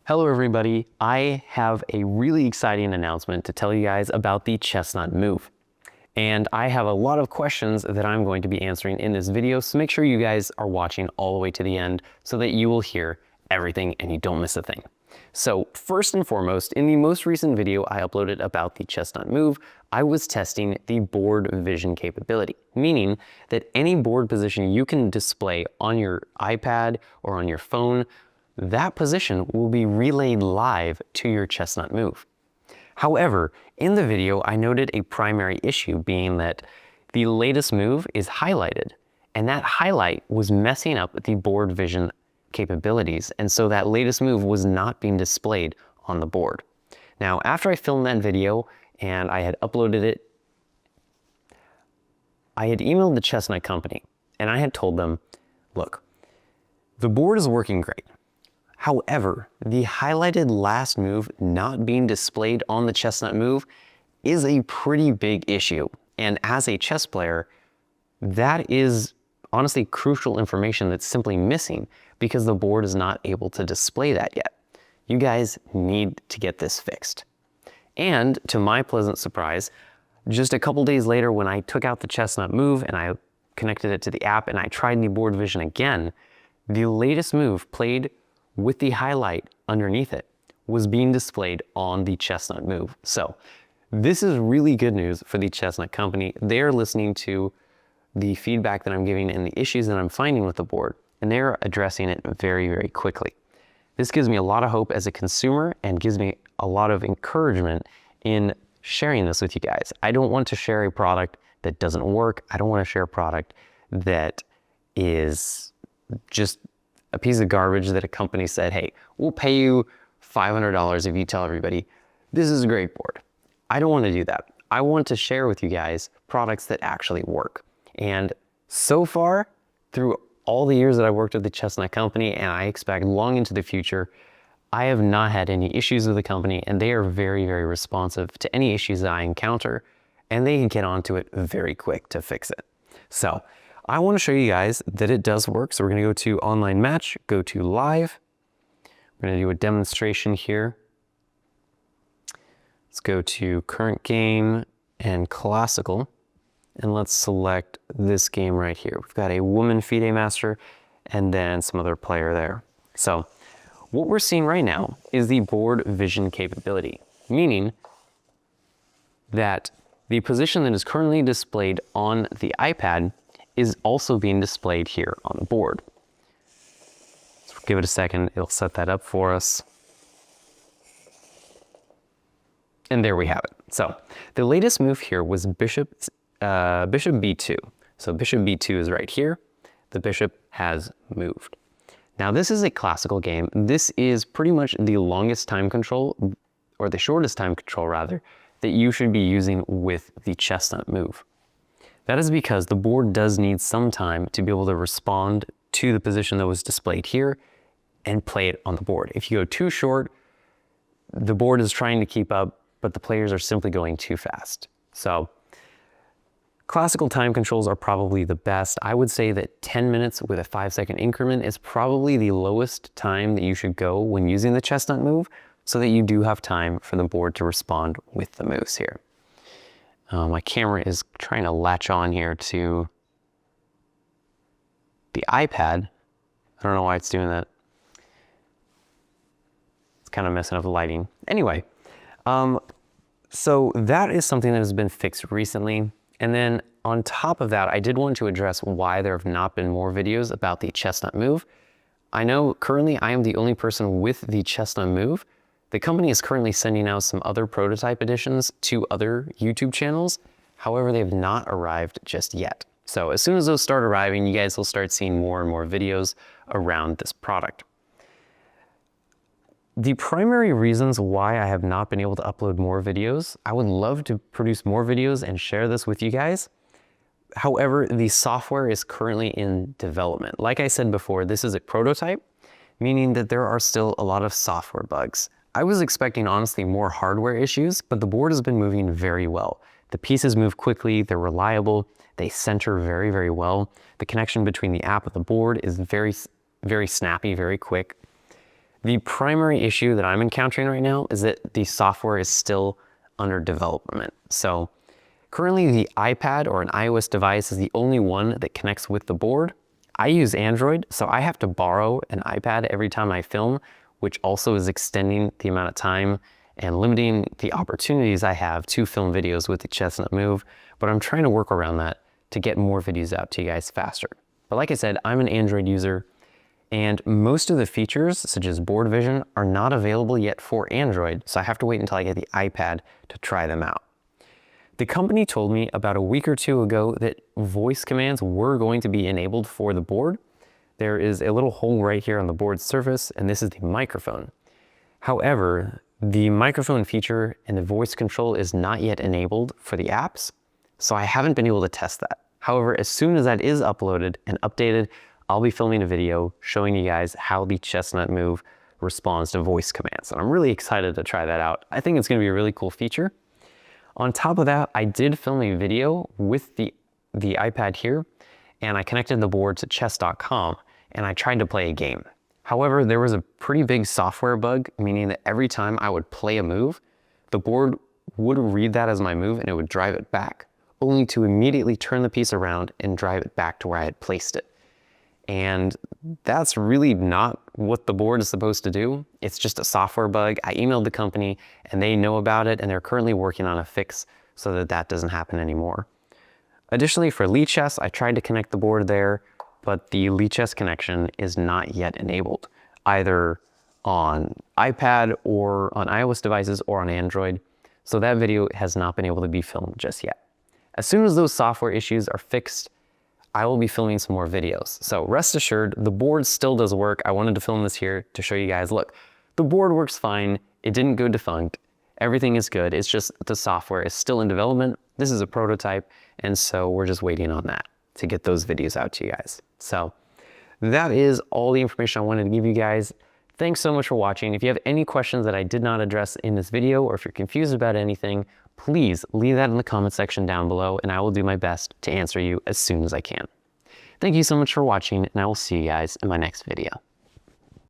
Hello everybody, I have a really exciting announcement to tell you guys about the Chessnut Move. And I have a lot of questions that I'm going to be answering in this video, so make sure you guys are watching all the way to the end so that you will hear everything and you don't miss a thing. So first and foremost, in the most recent video I uploaded about the Chessnut Move, I was testing the board vision capability, meaning that any board position you can display on your iPad or on your phone, that position will be relayed live to your Chessnut Move. However, in the video, I noted a primary issue being that the latest move is highlighted, and that highlight was messing up the board vision capabilities, and so that latest move was not being displayed on the board. Now, after I filmed that video and I had uploaded it, I had emailed the Chessnut company, and I had told them, look, the board is working great. However, the highlighted last move not being displayed on the Chessnut Move is a pretty big issue. And as a chess player, that is honestly crucial information that's simply missing because the board is not able to display that yet. You guys need to get this fixed. And to my pleasant surprise, just a couple days later when I took out the Chessnut Move and I connected it to the app and I tried the board vision again, the latest move played with the highlight underneath it was being displayed on the Chessnut Move. So this is really good news for the Chessnut company. They're listening to the feedback that I'm giving and the issues that I'm finding with the board, and they're addressing it very, very quickly. This gives me a lot of hope as a consumer and gives me a lot of encouragement in sharing this with you guys. I don't want to share a product that doesn't work. I don't want to share a product that is just a piece of garbage that a company said, hey, we'll pay you $500 if you tell everybody, this is a great board. I don't want to do that. I want to share with you guys products that actually work. And so far, through all the years that I've worked with the Chessnut company, and I expect long into the future, I have not had any issues with the company, and they are very, very responsive to any issues that I encounter, and they can get onto it very quick to fix it. So I want to show you guys that it does work. So we're going to go to online match, go to live. We're going to do a demonstration here. Let's go to current game and classical. And let's select this game right here. We've got a woman FIDE master and then some other player there. So what we're seeing right now is the board vision capability, meaning that the position that is currently displayed on the iPad is also being displayed here on the board. So give it a second, it'll set that up for us. And there we have it. So the latest move here was bishop b2. So bishop b2 is right here. The bishop has moved. Now this is a classical game. This is pretty much the longest time control, or the shortest time control rather, that you should be using with the Chessnut Move. That is because the board does need some time to be able to respond to the position that was displayed here and play it on the board. If you go too short, the board is trying to keep up, but the players are simply going too fast. So classical time controls are probably the best. I would say that 10 minutes with a 5-second increment is probably the lowest time that you should go when using the Chessnut Move so that you do have time for the board to respond with the moves here. My camera is trying to latch on here to the iPad. I don't know why it's doing that. It's kind of messing up the lighting. Anyway, so that is something that has been fixed recently. And then on top of that, I did want to address why there have not been more videos about the Chessnut Move. I know currently I am the only person with the Chessnut Move. The company is currently sending out some other prototype editions to other YouTube channels. However, they have not arrived just yet. So as soon as those start arriving, you guys will start seeing more and more videos around this product. The primary reasons why I have not been able to upload more videos, I would love to produce more videos and share this with you guys. However, the software is currently in development. Like I said before, this is a prototype, meaning that there are still a lot of software bugs. I was expecting honestly more hardware issues, but the board has been moving very well. The pieces move quickly, they're reliable, they center very, very well. The connection between the app and the board is very snappy, very quick. The primary issue that I'm encountering right now is that the software is still under development. So currently the iPad or an iOS device is the only one that connects with the board. I use Android, so I have to borrow an iPad every time I film, which also is extending the amount of time and limiting the opportunities I have to film videos with the Chessnut Move, but I'm trying to work around that to get more videos out to you guys faster. But like I said, I'm an Android user, and most of the features, such as board vision, are not available yet for Android, so I have to wait until I get the iPad to try them out. The company told me about a week or two ago that voice commands were going to be enabled for the board. There is a little hole right here on the board's surface, and this is the microphone. However, the microphone feature and the voice control is not yet enabled for the apps, so I haven't been able to test that. However, as soon as that is uploaded and updated, I'll be filming a video showing you guys how the Chessnut Move responds to voice commands. And I'm really excited to try that out. I think it's gonna be a really cool feature. On top of that, I did film a video with the iPad here, and I connected the board to chess.com, and I tried to play a game. However, there was a pretty big software bug, meaning that every time I would play a move, the board would read that as my move and it would drive it back, only to immediately turn the piece around and drive it back to where I had placed it. And that's really not what the board is supposed to do. It's just a software bug. I emailed the company and they know about it, and they're currently working on a fix so that that doesn't happen anymore. Additionally, for Lichess, I tried to connect the board there, but the Lichess connection is not yet enabled, either on iPad or on iOS devices or on Android. So that video has not been able to be filmed just yet. As soon as those software issues are fixed, I will be filming some more videos. So rest assured, the board still does work. I wanted to film this here to show you guys, look, the board works fine. It didn't go defunct. Everything is good. It's just the software is still in development. This is a prototype, and so we're just waiting on that to get those videos out to you guys. So that is all the information I wanted to give you guys. Thanks so much for watching. If you have any questions that I did not address in this video, or if you're confused about anything, please leave that in the comment section down below, and I will do my best to answer you as soon as I can. Thank you so much for watching, and I will see you guys in my next video.